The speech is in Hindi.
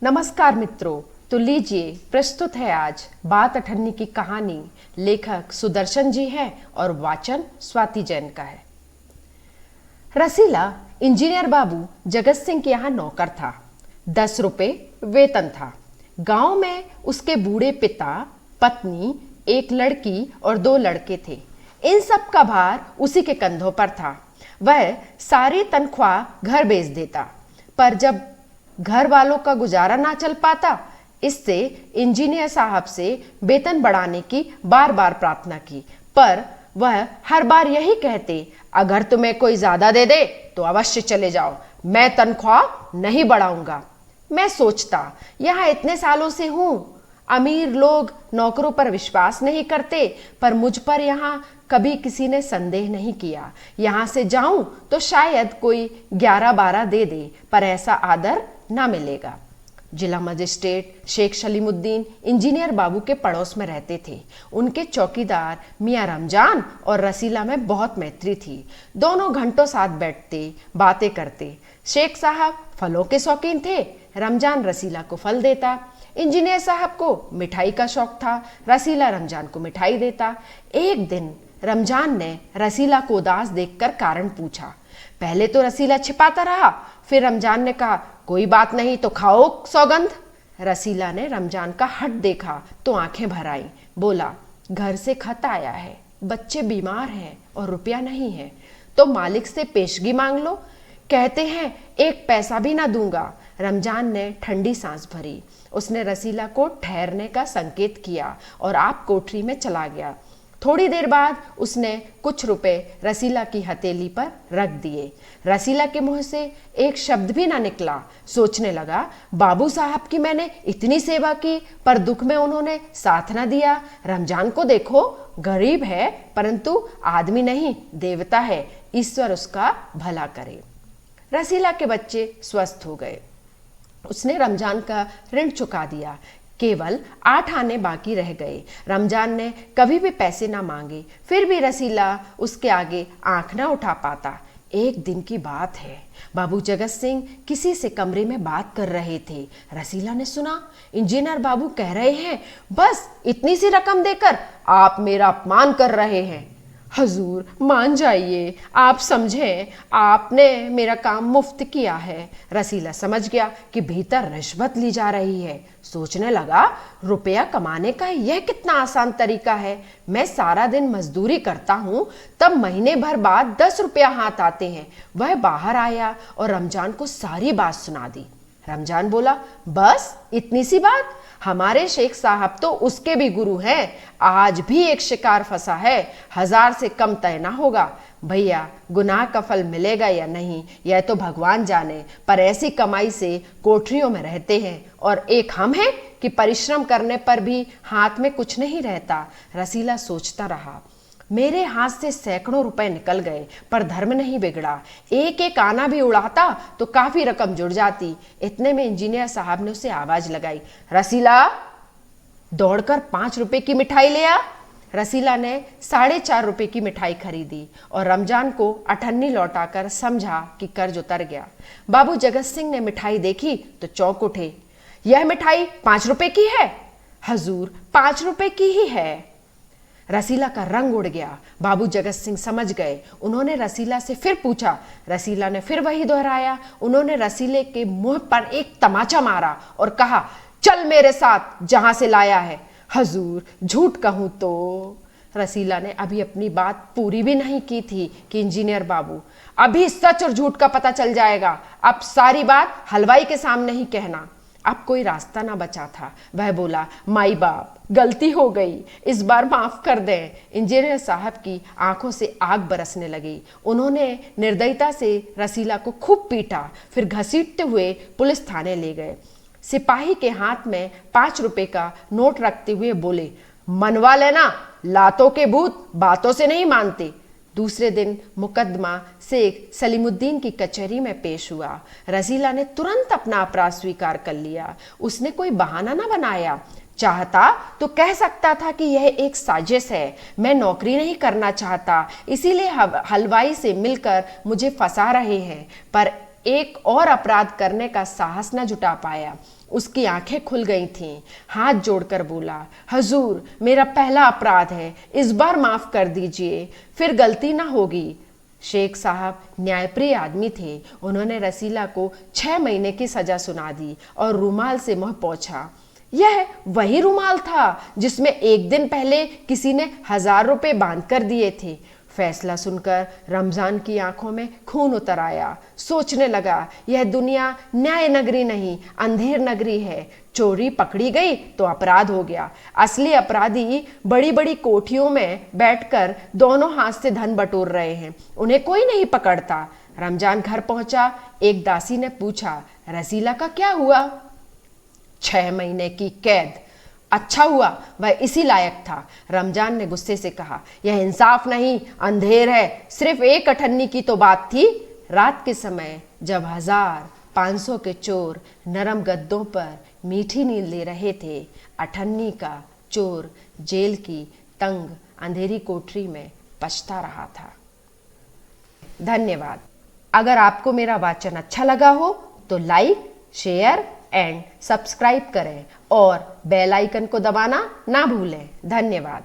नमस्कार मित्रों, तो लीजिए प्रस्तुत है आज बात अठन्नी की कहानी। लेखक सुदर्शन जी है और वाचन स्वाति जैन का है। रसीला इंजीनियर बाबू जगत सिंह के यहाँ नौकर था। 10 रुपए वेतन था। गांव में उसके बूढ़े पिता, पत्नी, एक लड़की और 2 लड़के थे। इन सब का भार उसी के कंधों पर था। वह सारी तनख्वाह घर भेज देता, पर जब घर वालों का गुजारा ना चल पाता, इससे इंजीनियर साहब से वेतन बढ़ाने की बार बार प्रार्थना की, पर वह हर बार यही कहते, अगर तुम्हें कोई ज्यादा दे दे तो अवश्य चले जाओ, मैं तनख्वाह नहीं बढ़ाऊंगा। मैं सोचता, यहाँ इतने सालों से हूं, अमीर लोग नौकरों पर विश्वास नहीं करते, पर मुझ पर यहाँ कभी किसी ने संदेह नहीं किया। यहाँ से जाऊं तो शायद कोई 11-12 दे दे, पर ऐसा आदर ना मिलेगा। जिला मजिस्ट्रेट शेख सलीमुद्दीन इंजीनियर बाबू के पड़ोस में रहते थे। उनके चौकीदार मियाँ रमजान और रसीला में बहुत मैत्री थी। दोनों घंटों साथ बैठते, बातें करते। शेख साहब फलों के शौकीन थे। रमजान रसीला को फल देता। इंजीनियर साहब को मिठाई का शौक था। रसीला रमजान को मिठाई देता। एक दिन रमजान ने रसीला को उदास देखकर कारण पूछा। पहले तो रसीला छिपाता रहा, फिर रमजान ने कहा, कोई बात नहीं तो खाओ सौगंध। रसीला ने रमजान का हट देखा तो आंखें भर आईं। बोला, घर से खत आया है, बच्चे बीमार हैं और रुपया नहीं है, तो मालिक से पेशगी मांग लो। कहते हैं 1 पैसा भी ना दूंगा। रमजान ने ठंडी सांस भरी। उसने रसीला को ठहरने का संकेत किया और आप कोठरी में चला गया। थोड़ी देर बाद उसने कुछ रुपए रसीला की हथेली पर रख दिए। रसीला के मुंह से एक शब्द भी ना निकला। सोचने लगा, बाबू साहब की मैंने इतनी सेवा की, पर दुख में उन्होंने साथ ना दिया। रमजान को देखो, गरीब है परंतु आदमी नहीं, देवता है, ईश्वर उसका भला करे। रसीला के बच्चे स्वस्थ हो गए। उसने रमजान का ऋण चुका दिया। केवल 8 आने बाकी रह गए। रमजान ने कभी भी पैसे ना मांगे, फिर भी रसीला उसके आगे आंख ना उठा पाता। एक दिन की बात है, बाबू जगत सिंह किसी से कमरे में बात कर रहे थे। रसीला ने सुना, इंजीनियर बाबू कह रहे हैं, बस इतनी सी रकम देकर आप मेरा अपमान कर रहे हैं। हजूर मान जाइए, आप समझें, आपने मेरा काम मुफ्त किया है। रसीला समझ गया कि भीतर रिश्वत ली जा रही है। सोचने लगा, रुपया कमाने का यह कितना आसान तरीका है। मैं सारा दिन मजदूरी करता हूँ, तब महीने भर बाद 10 रुपया हाथ आते हैं। वह बाहर आया और रमजान को सारी बात सुना दी। रमजान बोला, बस इतनी सी बात? हमारे शेख साहब तो उसके भी गुरु हैं। आज भी एक शिकार फंसा है, 1000 से कम तय ना होगा। भैया, गुनाह का फल मिलेगा या नहीं यह तो भगवान जाने, पर ऐसी कमाई से कोठरियों में रहते हैं, और एक हम हैं कि परिश्रम करने पर भी हाथ में कुछ नहीं रहता। रसीला सोचता रहा, मेरे हाथ से सैकड़ों रुपए निकल गए, पर धर्म नहीं बिगड़ा। एक एक आना भी उड़ाता तो काफी रकम जुड़ जाती। इतने में इंजीनियर साहब ने उसे आवाज लगाई, रसीला, दौड़कर 5 रुपए की मिठाई ले आ। रसीला ने 4.5 रुपए की मिठाई खरीदी और रमजान को अठन्नी लौटाकर समझा कि कर्ज उतर गया। बाबू जगत सिंह ने मिठाई देखी तो चौंक उठे, यह मिठाई 5 रुपए की है? हजूर, 5 रुपए की ही है। रसीला का रंग उड़ गया। बाबू जगत सिंह समझ गए। उन्होंने रसीला से फिर पूछा। रसीला ने फिर वही दोहराया। उन्होंने रसीले के मुंह पर एक तमाचा मारा और कहा, चल मेरे साथ जहां से लाया है। हजूर, झूठ कहूं तो? रसीला ने अभी अपनी बात पूरी भी नहीं की थी कि इंजीनियर बाबू, अभी सच और झूठ का पता चल जाएगा। अब सारी बात हलवाई के सामने ही कहना। अब कोई रास्ता ना बचा था। वह बोला, माई बाप, गलती हो गई, इस बार माफ कर दें। इंजीनियर साहब की आंखों से आग बरसने लगी। उन्होंने निर्दयता से रसीला को खूब पीटा, फिर घसीटते हुए पुलिस थाने ले गए। सिपाही के हाथ में 5 रुपए का नोट रखते हुए बोले, मनवा लेना, लातों के भूत बातों से नहीं मानते। दूसरे दिन मुकदमा शेख सलीमुद्दीन की कचहरी में पेश हुआ। रसीला ने तुरंत अपना अपराध स्वीकार कर लिया। उसने कोई बहाना ना बनाया। चाहता तो कह सकता था कि यह एक साजिश है, मैं नौकरी नहीं करना चाहता, इसीलिए हलवाई से मिलकर मुझे फंसा रहे हैं। पर एक और अपराध करने का साहस न जुटा पाया। उसकी आंखें खुल गई थीं। हाथ जोड़कर बोला, हजूर, मेरा पहला अपराध है, इस बार माफ कर दीजिए, फिर गलती ना होगी। शेख साहब न्यायप्रिय आदमी थे। उन्होंने रसीला को 6 महीने की सजा सुना दी और रुमाल से मुंह पोंछा। यह वही रुमाल था जिसमें एक दिन पहले किसी ने 1000 रुपए बांध कर दिए थे। फैसला सुनकर रमजान की आंखों में खून उतर आया। सोचने लगा, यह दुनिया न्याय नगरी नहीं, अंधेर नगरी है। चोरी पकड़ी गई तो अपराध हो गया। असली अपराधी बड़ी बड़ी कोठियों में बैठकर दोनों हाथ से धन बटोर रहे हैं, उन्हें कोई नहीं पकड़ता। रमजान घर पहुंचा। एक दासी ने पूछा, रसीला का क्या हुआ? 6 महीने की कैद। अच्छा हुआ, वह इसी लायक था। रमजान ने गुस्से से कहा, यह इंसाफ नहीं, अंधेर है। सिर्फ एक अठन्नी की तो बात थी। रात के समय जब 1000-500 के चोर नरम गद्दों पर मीठी नींद ले रहे थे, अठन्नी का चोर जेल की तंग अंधेरी कोठरी में पछता रहा था। धन्यवाद। अगर आपको मेरा वाचन अच्छा लगा हो तो लाइक, शेयर एंड सब्सक्राइब करें और बेल आइकन को दबाना ना भूलें। धन्यवाद।